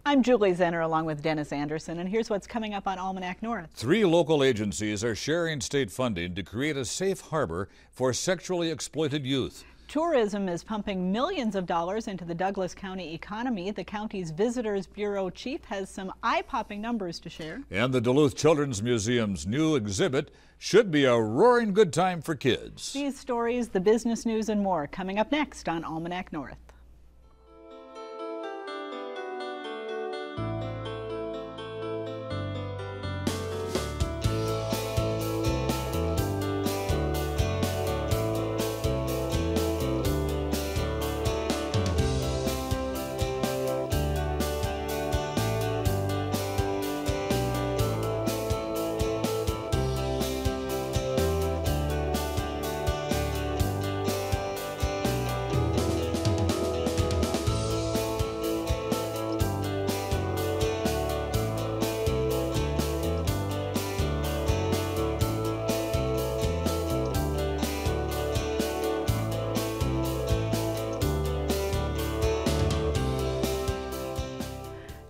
I'm Julie Zenner along with Dennis Anderson, and here's what's coming up on Almanac North. 3 local agencies are sharing state funding to create a safe harbor for sexually exploited youth. Tourism is pumping millions of dollars into the Douglas County economy. The county's Visitors Bureau chief has some eye-popping numbers to share. And the Duluth Children's Museum's new exhibit should be a roaring good time for kids. These stories, the business news, and more coming up next on Almanac North.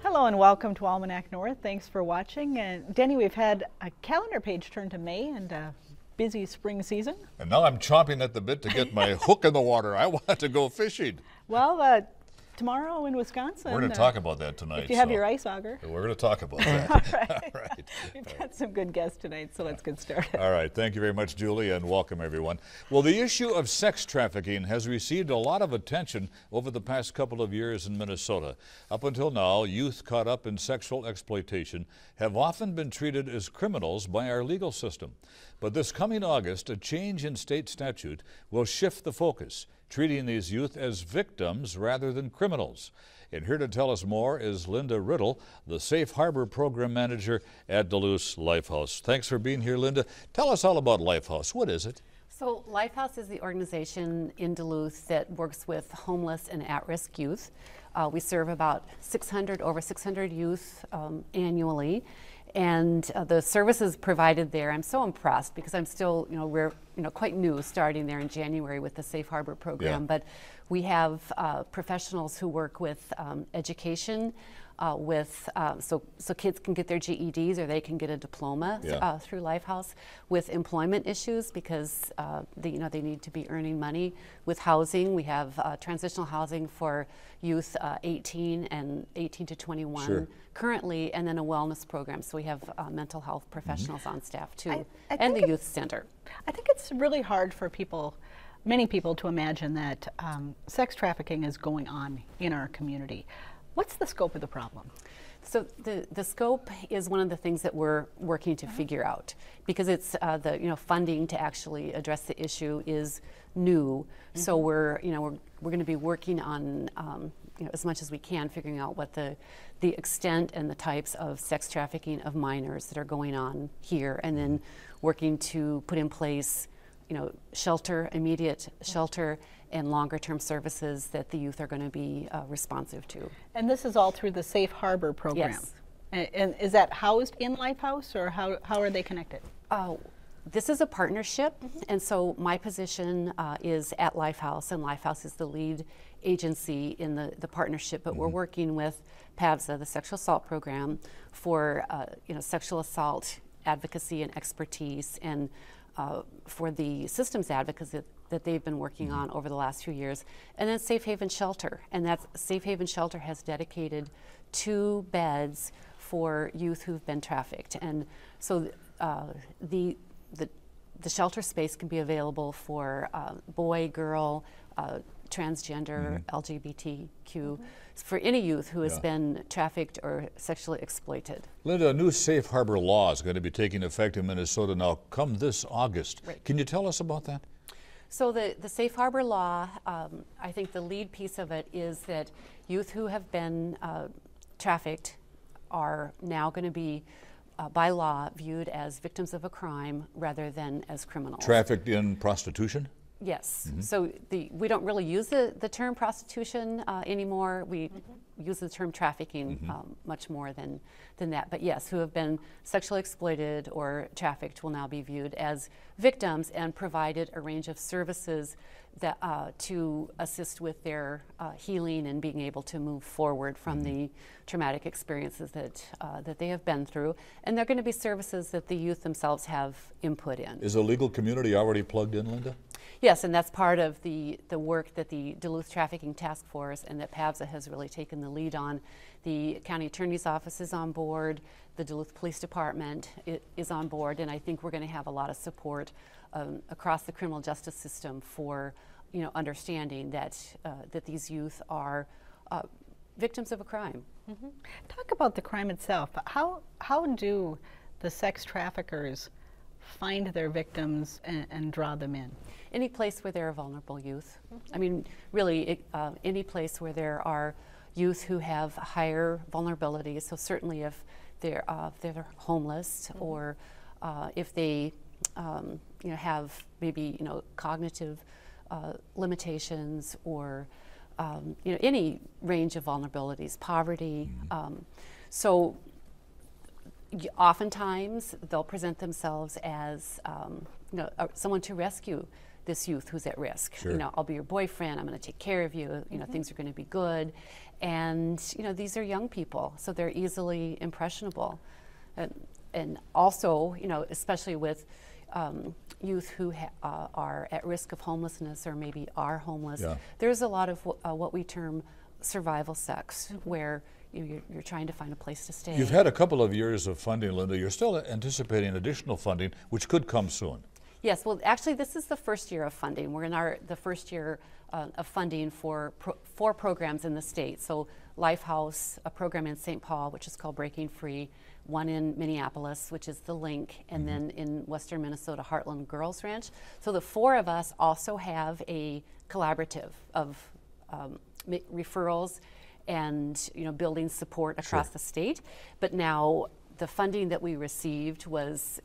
Hello and welcome to Almanac North. Thanks for watching. And Denny, we've had a calendar page turn to May and a busy spring season. And now I'm chomping at the bit to get my hook in the water. I want to go fishing. Well, tomorrow in Wisconsin. We're going to talk about that tonight. If you have your ice auger. We're going to talk about that. All right. All right. We've got some good guests tonight, so let's get started. All right. Thank you very much, Julie, and welcome, everyone. Well, the issue of sex trafficking has received a lot of attention over the past couple of years in Minnesota. Up until now, youth caught up in sexual exploitation have often been treated as criminals by our legal system. But this coming August, a change in state statute will shift the focus, treating these youth as victims rather than criminals. And here to tell us more is Linda Riddle, the Safe Harbor Program Manager at Duluth Lifehouse. Thanks for being here, Linda. Tell us all about Lifehouse. What is it? So Lifehouse is the organization in Duluth that works with homeless and at-risk youth. We serve about over 600 youth annually. And the services provided there, I'm so impressed because I'm still, we're quite new starting there in January with the Safe Harbor program. Yeah. But we have professionals who work with education, so kids can get their GEDs or they can get a diploma through Lifehouse, with employment issues because they need to be earning money. With housing, we have transitional housing for youth 18 to 21 currently, and then a wellness program. So we have mental health professionals on staff too, and the youth center. I think it's really hard for many people to imagine that sex trafficking is going on in our community. What's the scope of the problem? So the scope is one of the things that we're working to figure out, because it's the funding to actually address the issue is new. So we're going to be working on as much as we can, figuring out what the extent and the types of sex trafficking of minors that are going on here, and then working to put in place immediate shelter and longer term services that the youth are going to be responsive to. And this is all through the Safe Harbor program? Yes. And is that housed in Lifehouse, or how are they connected? This is a partnership, and so my position is at Lifehouse, and Lifehouse is the lead agency in the partnership, but we're working with PAVSA, the sexual assault program, for sexual assault advocacy and expertise, and for the systems advocacy that they've been working on over the last few years. And then Safe Haven Shelter, and that Safe Haven Shelter has dedicated 2 beds for youth who've been trafficked. And so the shelter space can be available for boy, girl, transgender, LGBTQ, for any youth who has been trafficked or sexually exploited. Linda, a new Safe Harbor law is going to be taking effect in Minnesota now come this August. Right. Can you tell us about that? So the Safe Harbor law, I think the lead piece of it is that youth who have been trafficked are now going to be by law viewed as victims of a crime rather than as criminals. Trafficked in prostitution? Yes. So we don't really use the term prostitution anymore. We use the term trafficking much more than that. But yes, who have been sexually exploited or trafficked will now be viewed as victims and provided a range of services that to assist with their healing and being able to move forward from the traumatic experiences that they have been through. And they're going to be services that the youth themselves have input in. Is the legal community already plugged in, Linda? Yes, and that's part of the work that the Duluth Trafficking Task Force and that PAVSA has really taken the lead on. The County Attorney's Office is on board, the Duluth Police Department is on board, and I think we're going to have a lot of support across the criminal justice system for understanding that that these youth are victims of a crime. Talk about the crime itself. How do the sex traffickers find their victims and draw them in? Any place where there are vulnerable youth. I mean, really, any place where there are youth who have higher vulnerability. So certainly if they're homeless or if they have maybe cognitive limitations or any range of vulnerabilities, poverty. So oftentimes they'll present themselves as someone to rescue this youth who's at risk. Sure. I'll be your boyfriend, I'm going to take care of you, things are going to be good. And these are young people, so they're easily impressionable. And also, especially with youth who are at risk of homelessness or maybe are homeless, there's a lot of what we term survival sex, where you're trying to find a place to stay. You've had a couple of years of funding, Linda. You're still anticipating additional funding, which could come soon. Yes, well, actually, this is the first year of funding. We're in the first year of funding for four programs in the state. So Lifehouse, a program in St. Paul, which is called Breaking Free, one in Minneapolis, which is The Link, and then in western Minnesota, Heartland Girls Ranch. So the four of us also have a collaborative of referrals and building support across the state. But now the funding that we received was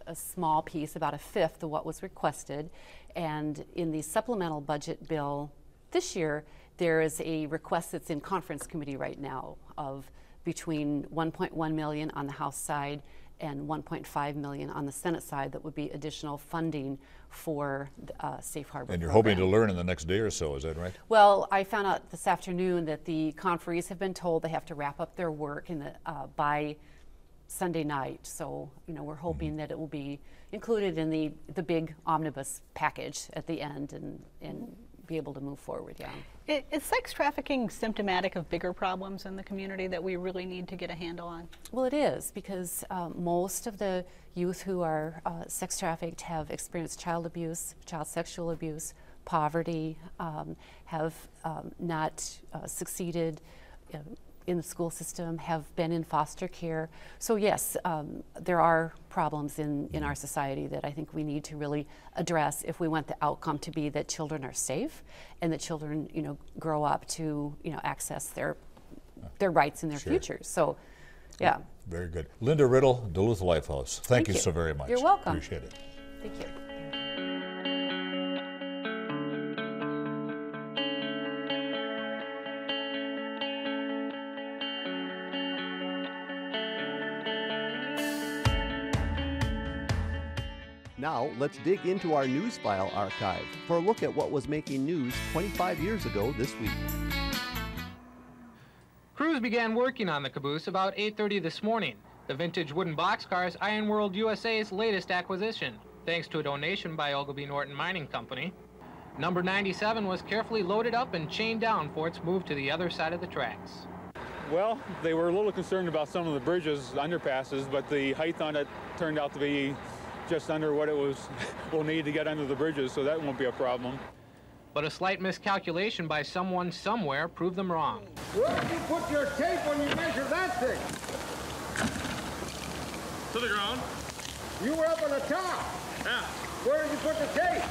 a small piece, about a fifth of what was requested. And in the supplemental budget bill this year, there is a request that's in conference committee right now of between 1.1 million on the House side and 1.5 million on the Senate side that would be additional funding for the Safe Harbor And you're program. hoping to learn in the next day or so, is that right? Well, I found out this afternoon that the conferees have been told they have to wrap up their work by Sunday night. So, we're hoping that it will be included in the big omnibus package at the end and be able to move forward, Is sex trafficking symptomatic of bigger problems in the community that we really need to get a handle on? Well, it is, because most of the youth who are sex trafficked have experienced child abuse, child sexual abuse, poverty, have not succeeded in the school system, have been in foster care. So yes, there are problems in our society that I think we need to really address if we want the outcome to be that children are safe and that children, grow up to, access their rights in their futures. So, yeah. Very good. Linda Riddle, Duluth Lifehouse. Thank you so very much. You're welcome. Appreciate it. Thank you. Now, let's dig into our news file archive for a look at what was making news 25 years ago this week. Crews began working on the Caboose about 8:30 this morning. The vintage wooden boxcar is Iron World USA's latest acquisition, thanks to a donation by Ogilvy Norton Mining Company. Number 97 was carefully loaded up and chained down for its move to the other side of the tracks. Well, they were a little concerned about some of the bridges, underpasses, but the height on it turned out to be just under what it will need to get under the bridges, so that won't be a problem. But a slight miscalculation by someone somewhere proved them wrong. Where did you put your tape when you measured that thing? To the ground. You were up on the top. Yeah. Where did you put the tape?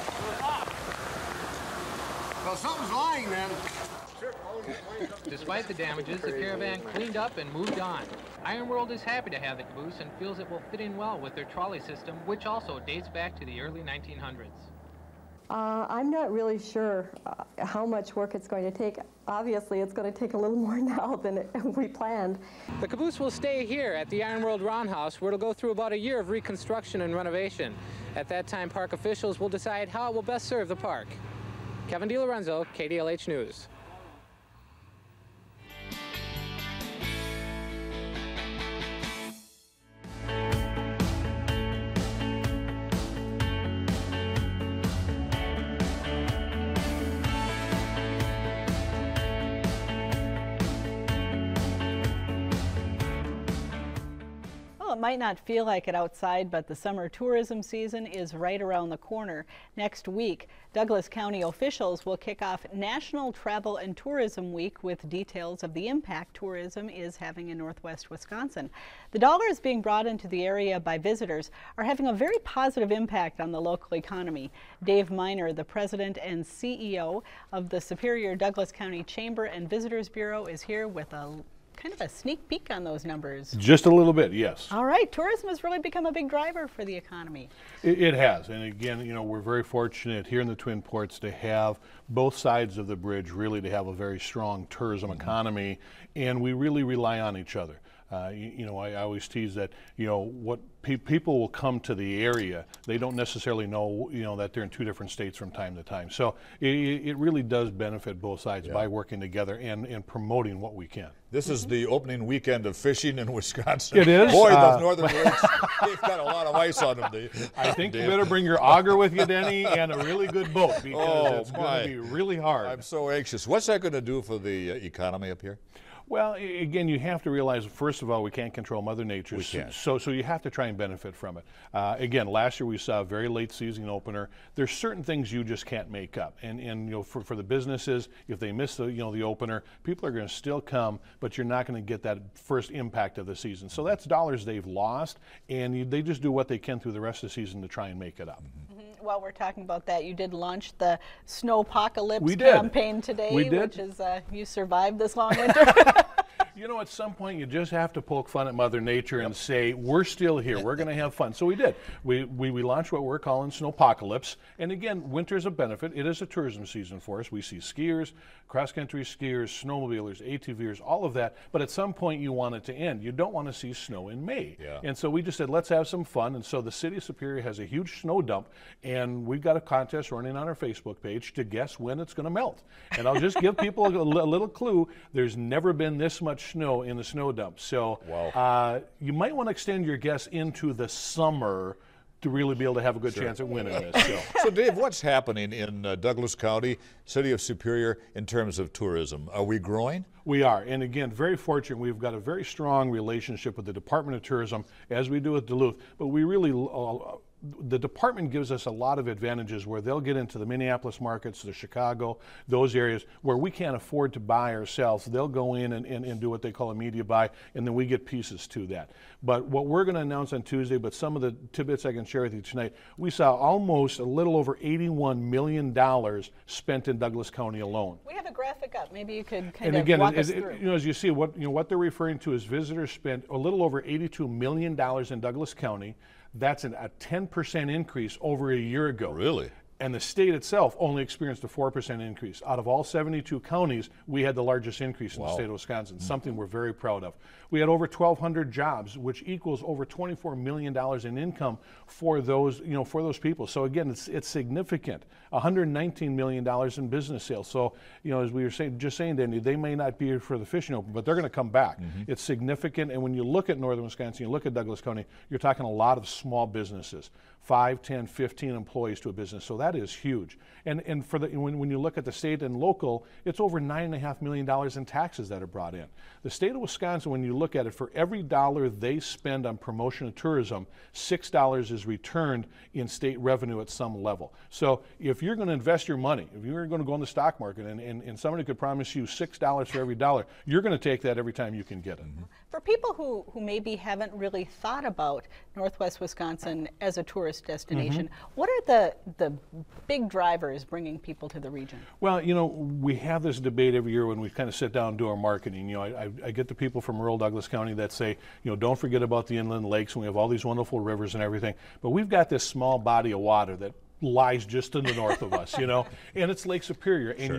Well, something's lying then. Despite the damages, the caravan cleaned up and moved on. Iron World is happy to have the Caboose and feels it will fit in well with their trolley system, which also dates back to the early 1900s. I'm not really sure how much work it's going to take. Obviously, it's going to take a little more now than we planned. The Caboose will stay here at the Iron World Roundhouse, where it'll go through about a year of reconstruction and renovation. At that time, park officials will decide how it will best serve the park. Kevin DiLorenzo, KDLH News. It might not feel like it outside, but the summer tourism season is right around the corner. Next week, Douglas County officials will kick off National Travel and Tourism Week with details of the impact tourism is having in Northwest Wisconsin. The dollars being brought into the area by visitors are having a very positive impact on the local economy. Dave Miner, the president and CEO of the Superior Douglas County Chamber and Visitors Bureau, is here with a kind of a sneak peek on those numbers. Just a little bit, yes. All right, tourism has really become a big driver for the economy. It has, and again, you know, we're very fortunate here in the Twin Ports to have both sides of the bridge, really to have a very strong tourism economy, and we really rely on each other. You know, I always tease that, you know, what people will come to the area, they don't necessarily know, you know, that they're in two different states from time to time. So it really does benefit both sides by working together and promoting what we can. This is the opening weekend of fishing in Wisconsin. It is. Boy, the northern lakes, they've got a lot of ice on them. I think you better bring your auger with you, Denny, and a really good boat, because it's going to be really hard. I'm so anxious. What's that going to do for the economy up here? Well, again, you have to realize, first of all, we can't control Mother Nature. We can't. So you have to try and benefit from it. Again, last year we saw a very late season opener. There's certain things you just can't make up. And you know, for the businesses, if they miss the, you know, the opener, people are going to still come, but you're not going to get that first impact of the season. So that's dollars they've lost, and they just do what they can through the rest of the season to try and make it up. While we're talking about that, you did launch the Snowpocalypse campaign today, which is you survived this long winter. You know, at some point you just have to poke fun at Mother Nature and say, we're still here, we're going to have fun. So we did. We launched what we're calling Snowpocalypse. And again, winter's a benefit. It is a tourism season for us. We see skiers, cross-country skiers, snowmobilers, ATVers, all of that. But at some point you want it to end. You don't want to see snow in May. And so we just said, let's have some fun. And so the City of Superior has a huge snow dump. And we've got a contest running on our Facebook page to guess when it's going to melt. And I'll just give people a little clue. There's never been this much snow in the snow dump. So you might want to extend your guess into the summer to really be able to have a good chance at winning this. So Dave, what's happening in Douglas County, City of Superior, in terms of tourism? Are we growing? We are, and again, very fortunate. We've got a very strong relationship with the Department of Tourism, as we do with Duluth, but we really the department gives us a lot of advantages where they'll get into the Minneapolis markets, the Chicago, those areas where we can't afford to buy ourselves. They'll go in and do what they call a media buy, and then we get pieces to that. But what we're going to announce on Tuesday, but some of the tidbits I can share with you tonight, we saw almost a little over $81 million spent in Douglas County alone. We have a graphic up. Maybe you could kind of walk us through. You know, as you see, what they're referring to is visitors spent a little over $82 million in Douglas County. That's a 10% increase over a year ago. Really? And the state itself only experienced a 4% increase. Out of all 72 counties, we had the largest increase in the state of Wisconsin, something we're very proud of. We had over 1,200 jobs, which equals over $24 million in income for those, you know, for those people. So again, it's significant. $119 million in business sales. So, you know, as we were saying, Danny, they may not be here for the fishing open, but they're going to come back. It's significant. And when you look at northern Wisconsin, you look at Douglas County, you're talking a lot of small businesses, 5, 10, 15 employees to a business. So that is huge. And for when you look at the state and local, it's over $9.5 million in taxes that are brought in. The state of Wisconsin, when you look at it, for every dollar they spend on promotion of tourism, $6 is returned in state revenue at some level. So if you're going to invest your money, if you're going to go in the stock market and somebody could promise you $6 for every dollar, you're going to take that every time you can get it. For people who maybe haven't really thought about Northwest Wisconsin as a tourist destination, what are the big drivers bringing people to the region? Well, you know, we have this debate every year when we kind of sit down and do our marketing. You know, I get the people from rural Douglas County that say, you know, don't forget about the inland lakes, and we have all these wonderful rivers and everything, but we've got this small body of water that lies just to the north of us, you know, and it's Lake Superior, and Sure.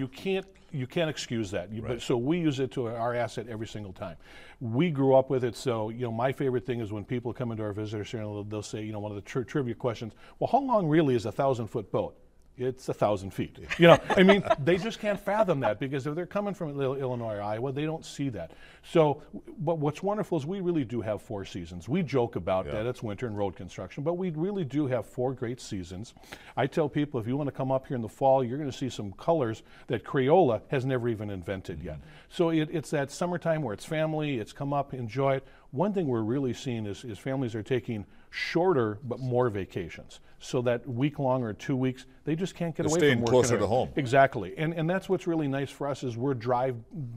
you can't excuse that. But so we use it to our asset every single time. We grew up with it, so you know, my favorite thing is when people come into our visitor center, they'll say, you know, one of the trivia questions, well, how long really is a 1,000-foot boat? It's 1,000 feet. You know, I mean, they just can't fathom that, because if they're coming from Illinois or Iowa, they don't see that. So, but what's wonderful is we really do have 4 seasons. We joke about that it's winter and road construction, but we really do have 4 great seasons. I tell people, if you want to come up here in the fall, you're going to see some colors that Crayola has never even invented yet. So it's that summertime where it's family, it's come up, enjoy it. One thing we're really seeing is families are taking shorter but more vacations. So that week-long or 2 weeks, they just can't get away from work. Closer to home. Exactly, and that's what's really nice for us is we're drive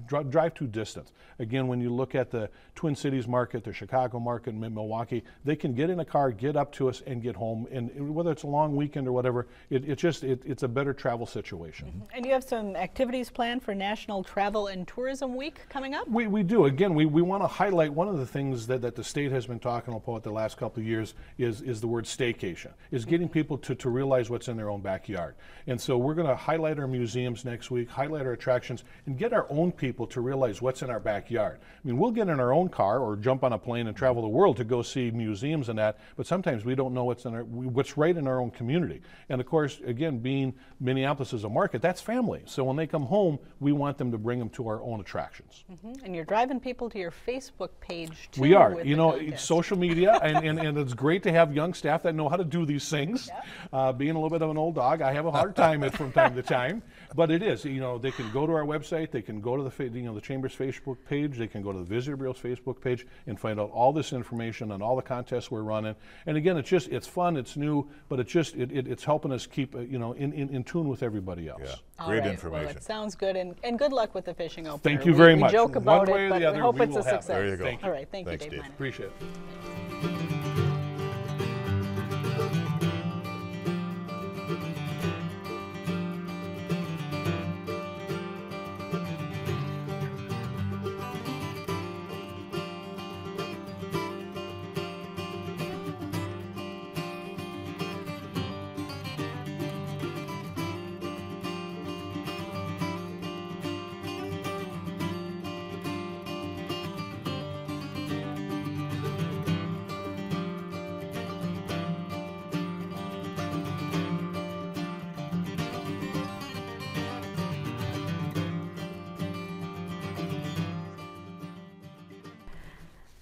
to distance. Again, when you look at the Twin Cities market, the Chicago market, Milwaukee, they can get in a car, get up to us, and get home. And whether it's a long weekend or whatever, it's a better travel situation. And you have some activities planned for National Travel and Tourism Week coming up? We do. Again, we want to highlight one of the things that the state has been talking about the last couple of years is the word staycation, is getting people to realize what's in their own backyard. And so we're going to highlight our museums next week, highlight our attractions, and get our own people to realize what's in our backyard. I mean, we'll get in our own car or jump on a plane and travel the world to go see museums and that, but sometimes we don't know what's right in our own community. And of course, again, being Minneapolis is a market, that's family. So when they come home, we want them to bring them to our own attractions. And you're driving people to your Facebook page too. We are. You know, it's social media, and it's great to have young staff that know how to do these things. Being a little bit of an old dog, I have a hard time from time to time, but it is. You know, they can go to our website, they can go to the Chamber's Facebook page, they can go to the Visitor Bureau's Facebook page and find out all this information and all the contests we're running. And again, it's fun, it's new, but it's helping us keep in tune with everybody else. Yeah, great information. Well, it sounds good, and good luck with the fishing opener. Thank you very much. We joke about One way it, or but the other, we hope we it's a will have success. that. There you go. Thank you. All right, thank you, Thanks, Dave. Dave. Appreciate it.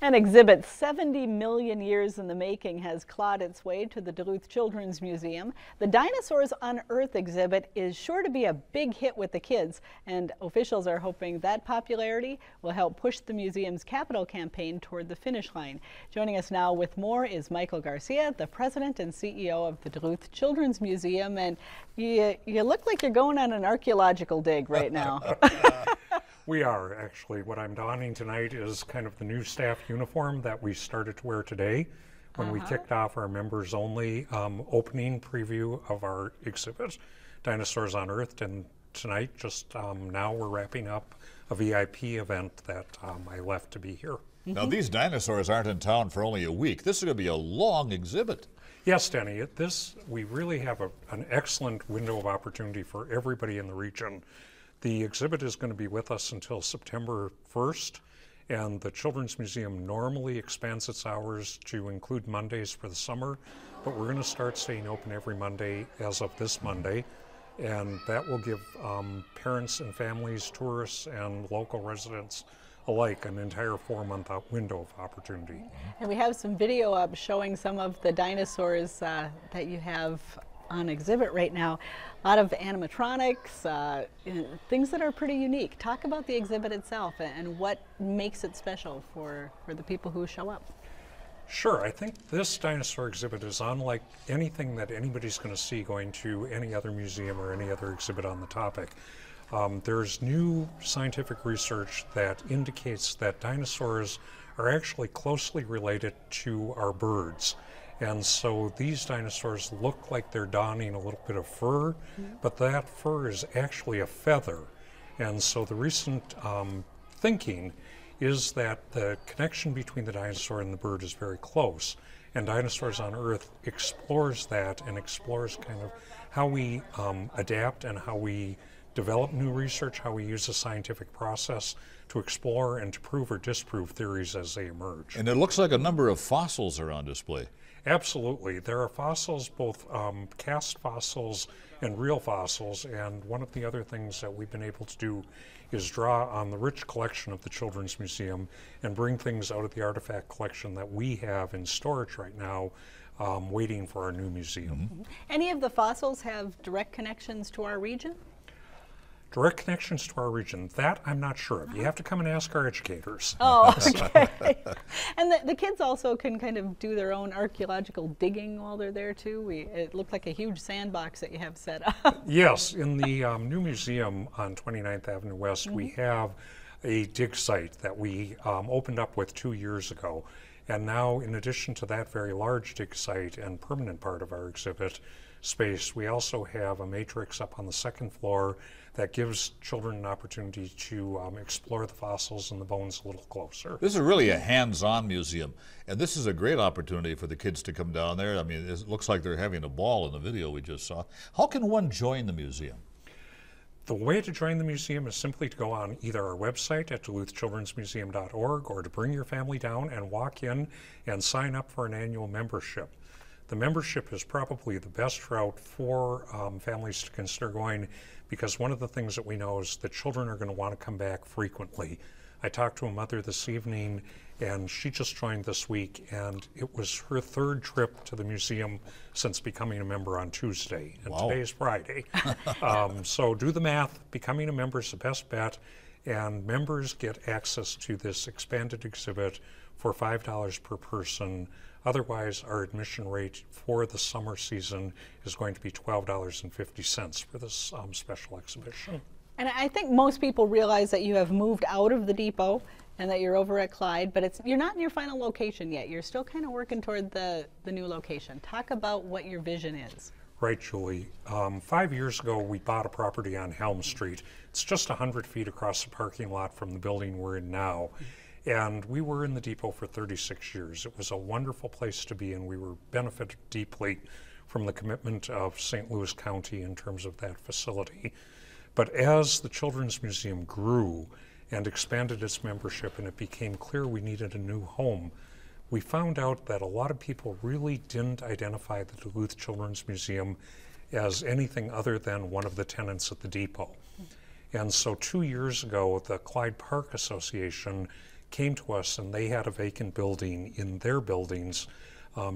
An exhibit 70 million years in the making has clawed its way to the Duluth Children's Museum. The Dinosaurs Unearthed exhibit is sure to be a big hit with the kids, and officials are hoping that popularity will help push the museum's capital campaign toward the finish line. Joining us now with more is Michael Garcia, the president and CEO of the Duluth Children's Museum, and you look like you're going on an archaeological dig right now. We are, actually. What I'm donning tonight is kind of the new staff uniform that we started to wear today when we kicked off our members-only opening preview of our exhibit, Dinosaurs Unearthed, and tonight, just now, we're wrapping up a VIP event that I left to be here. Now, these dinosaurs aren't in town for only a week. This is going to be a long exhibit. Yes, Denny, we really have an excellent window of opportunity for everybody in the region. The exhibit is going to be with us until September 1st, and the Children's Museum normally expands its hours to include Mondays for the summer, but we're going to start staying open every Monday as of this Monday, and that will give parents and families, tourists, and local residents alike an entire 4-month window of opportunity. And we have some video up showing some of the dinosaurs that you have on exhibit right now. A lot of animatronics, things that are pretty unique. Talk about the exhibit itself and what makes it special for the people who show up. Sure, I think this dinosaur exhibit is unlike anything that anybody's going to see going to any other museum or any other exhibit on the topic. There's new scientific research that indicates that dinosaurs are actually closely related to our birds. And so these dinosaurs look like they're donning a little bit of fur, but that fur is actually a feather. And so the recent thinking is that the connection between the dinosaur and the bird is very close. And Dinosaurs Unearthed explores that and explores kind of how we adapt and how we develop new research, how we use the scientific process to explore and to prove or disprove theories as they emerge. And it looks like a number of fossils are on display. Absolutely. There are fossils, both cast fossils and real fossils, and one of the other things that we've been able to do is draw on the rich collection of the Children's Museum and bring things out of the artifact collection that we have in storage right now, waiting for our new museum. Mm-hmm. Any of the fossils have direct connections to our region? Direct connections to our region, that I'm not sure of. You have to come and ask our educators. Oh, okay. And the kids also can kind of do their own archaeological digging while they're there too. It looked like a huge sandbox that you have set up. Yes, in the new museum on 29th Avenue West, we have a dig site that we opened up with 2 years ago. And now, in addition to that very large dig site and permanent part of our exhibit space, we also have a matrix up on the second floor that gives children an opportunity to explore the fossils and the bones a little closer. This is really a hands-on museum, and this is a great opportunity for the kids to come down there. I mean, it looks like they're having a ball in the video we just saw. How can one join the museum? The way to join the museum is simply to go on either our website at duluthchildrensmuseum.org or to bring your family down and walk in and sign up for an annual membership. The membership is probably the best route for families to consider going, because one of the things that we know is that children are going to want to come back frequently. I talked to a mother this evening, and she just joined this week, and it was her third trip to the museum since becoming a member on Tuesday, and Wow. today is Friday. So do the math. Becoming a member is the best bet, and members get access to this expanded exhibit for $5 per person. Otherwise, our admission rate for the summer season is going to be $12.50 for this special exhibition. And I think most people realize that you have moved out of the depot and that you're over at Clyde, but you're not in your final location yet. You're still kind of working toward the new location. Talk about what your vision is. Right, Julie. 5 years ago, we bought a property on Helm Street. It's just 100 feet across the parking lot from the building we're in now. And we were in the depot for 36 years. It was a wonderful place to be, and we were benefited deeply from the commitment of St. Louis County in terms of that facility. But as the Children's Museum grew and expanded its membership and it became clear we needed a new home, we found out that a lot of people really didn't identify the Duluth Children's Museum as anything other than one of the tenants at the depot. And so 2 years ago, the Clyde Park Association came to us, and they had a vacant building in their buildings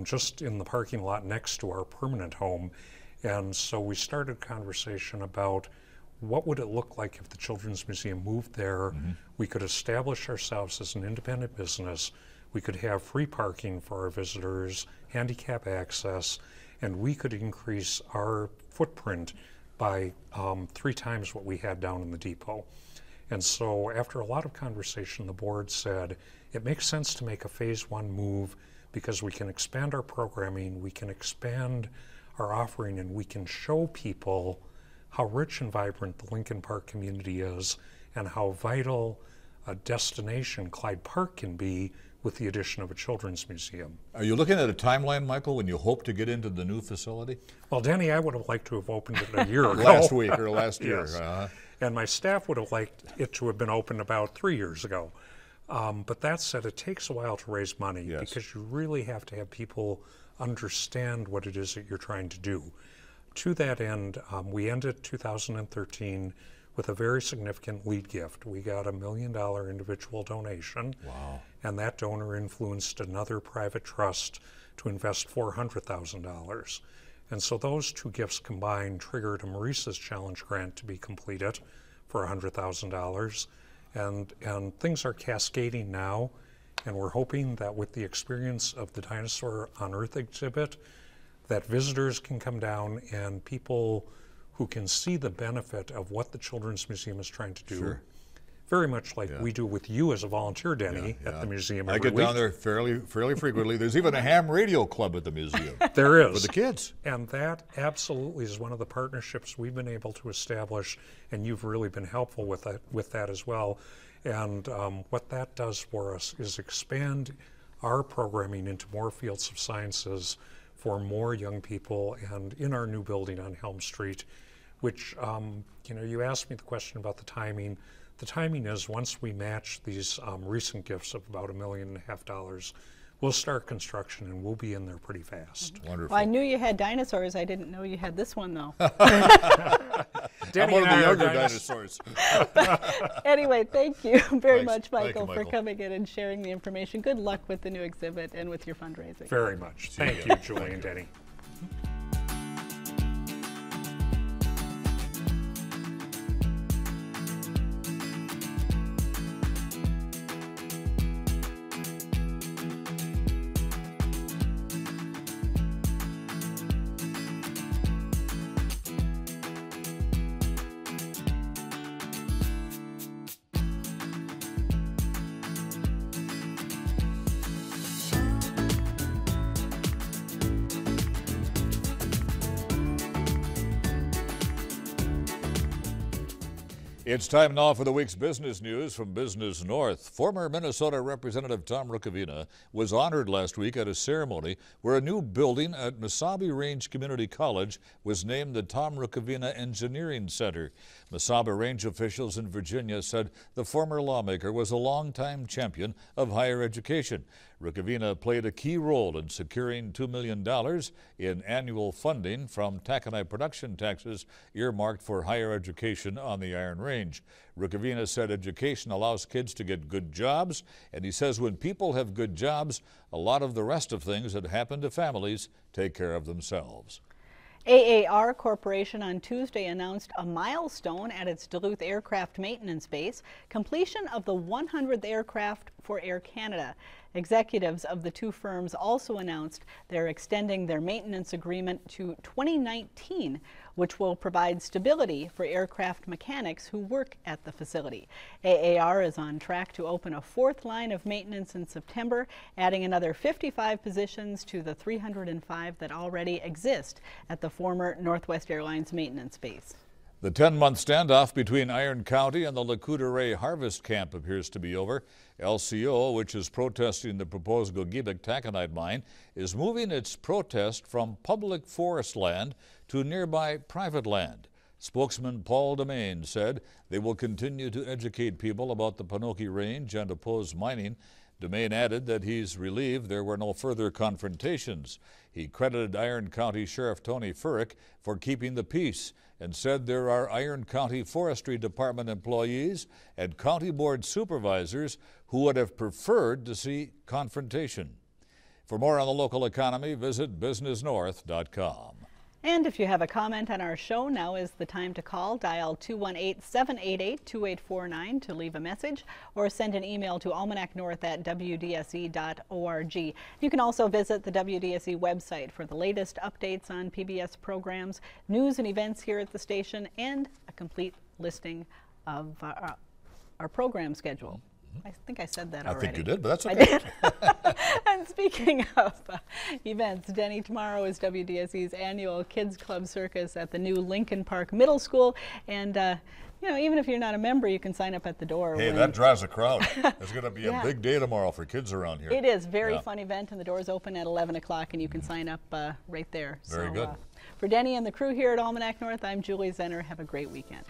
just in the parking lot next to our permanent home. And so we started a conversation about what would it look like if the Children's Museum moved there. We could establish ourselves as an independent business. We could have free parking for our visitors, handicap access, and we could increase our footprint by 3 times what we had down in the depot. And so after a lot of conversation, the board said it makes sense to make a phase 1 move because we can expand our programming, we can expand our offering, and we can show people how rich and vibrant the Lincoln Park community is and how vital a destination Clyde Park can be with the addition of a children's museum. Are you looking at a timeline, Michael, when you hope to get into the new facility? Well, Danny, I would have liked to have opened it a year ago. Last week or last year. Yes. And my staff would have liked it to have been opened about 3 years ago. But that said, it takes a while to raise money because you really have to have people understand what it is that you're trying to do. To that end, we ended 2013 with a very significant lead gift. We got $1 million individual donation. Wow. And that donor influenced another private trust to invest $400,000. And so those 2 gifts combined triggered a Maurice's Challenge grant to be completed for $100,000. And things are cascading now, and we're hoping that with the experience of the Dinosaurs Unearthed exhibit, that visitors can come down and people who can see the benefit of what the Children's Museum is trying to do. Very much like we do with you as a volunteer, Denny, at the museum every week. I get down there fairly frequently. There's even a ham radio club at the museum. There is. For the kids. And that absolutely is one of the partnerships we've been able to establish, and you've really been helpful with that as well. And what that does for us is expand our programming into more fields of sciences for more young people, and in our new building on Helm Street, which, you know, you asked me the question about the timing. The timing is once we match these recent gifts of about $1.5 million, we'll start construction and we'll be in there pretty fast. Wonderful. Well, I knew you had dinosaurs. I didn't know you had this one, though. I'm one of the younger dinosaurs. Anyway, thank you very Thanks. much, Michael, Thank you, for Michael. coming in and sharing the information. Good luck with the new exhibit and with your fundraising. Very much. See Thank ya. you, Julie and Denny. It's time now for the week's business news from Business North. Former Minnesota Representative Tom Rukavina was honored last week at a ceremony where a new building at Mesabi Range Community College was named the Tom Rukavina Engineering Center. Mesabi Range officials in Virginia said the former lawmaker was a longtime champion of higher education. Rukavina played a key role in securing $2 million in annual funding from taconite production taxes earmarked for higher education on the Iron Range. Rukavina said education allows kids to get good jobs, and he says when people have good jobs, a lot of the rest of things that happen to families take care of themselves. AAR Corporation on Tuesday announced a milestone at its Duluth Aircraft Maintenance Base, completion of the 100th aircraft for Air Canada. Executives of the two firms also announced they're extending their maintenance agreement to 2019, which will provide stability for aircraft mechanics who work at the facility. AAR is on track to open a fourth line of maintenance in September, adding another 55 positions to the 305 that already exist at the former Northwest Airlines maintenance base. The 10-month standoff between Iron County and the Le Coudray Harvest Camp appears to be over. LCO, which is protesting the proposed Gogebic taconite mine, is moving its protest from public forest land to nearby private land. Spokesman Paul Demain said they will continue to educate people about the Panoki Range and oppose mining. Demain added that he's relieved there were no further confrontations. He credited Iron County Sheriff Tony Furrick for keeping the peace and said there are Iron County Forestry Department employees and county board supervisors who would have preferred to see confrontation. For more on the local economy, visit businessnorth.com. And if you have a comment on our show, now is the time to call. Dial 218-788-2849 to leave a message or send an email to almanacnorth@wdse.org. You can also visit the WDSE website for the latest updates on PBS programs, news and events here at the station, and a complete listing of our program schedule. I think I said that already. I think you did, but that's okay. I did. And speaking of events, Denny, tomorrow is WDSE's annual Kids Club Circus at the new Lincoln Park Middle School. And, you know, even if you're not a member, you can sign up at the door. Hey, that draws a crowd. It's going to be a big day tomorrow for kids around here. It is. Very fun event, and the doors open at 11 o'clock, and you can sign up right there. Very good. For Denny and the crew here at Almanac North, I'm Julie Zenner. Have a great weekend.